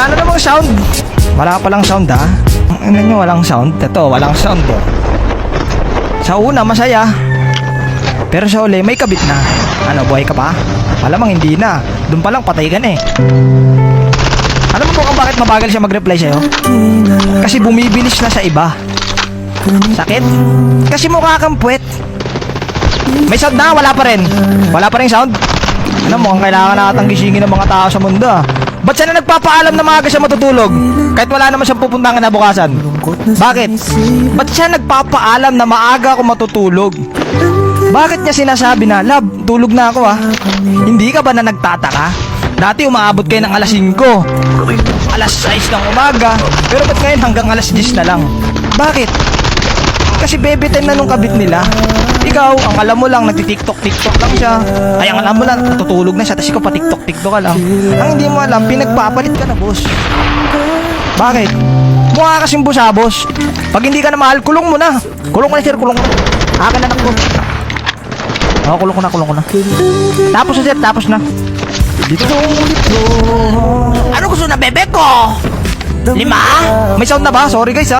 Ano namang sound? Wala palang sound ha. Ano nyo walang sound? Ito walang sound po. Sa una masaya, pero sa uli may kabit na. Ano, buhay ka pa? Malamang hindi na. Doon pa lang patay ka na eh. Alam mo kung bakit mabagal siya mag-reply sa'yo? Kasi bumibilis na sa iba. Sakit? Kasi mukha kang puwet. May sound na, wala pa rin. Wala pa rin sound. Ano, mukhang kailangan natang gisingin ng mga tao sa mundo ah. Ba't siya na nagpapaalam na maaga siya matutulog? Kahit wala naman siyang pupuntahan kinabukasan. Bakit? Ba't siya nagpapaalam na maaga ako matutulog? Bakit niya sinasabi na, love, tulog na ako ah? Hindi ka ba na nagtataka? Dati umaabot kayo ng alas 5, alas 6 ng umaga, pero ba't ngayon hanggang alas 10 na lang? Bakit? Kasi baby time na nung kabit nila. Ikaw, ang alam mo lang, nagtitiktok-tiktok lang siya. Ay, ang alam mo lang, tutulog na siya, tapos ikaw pa tiktok-tiktok ka lang. Ang hindi mo alam, pinagpapalit ka na, boss. Bakit? Mukha kasing busabos. Pag hindi ka na mahal, kulong mo na. Kulong ko na, sir, kulong ko na. Akin na anak ko. Oo, kulong ko na, kulong ko na. Tapos na, sir, tapos na. Ano gusto na bebe ko? 5? May sound na ba? Sorry guys ha.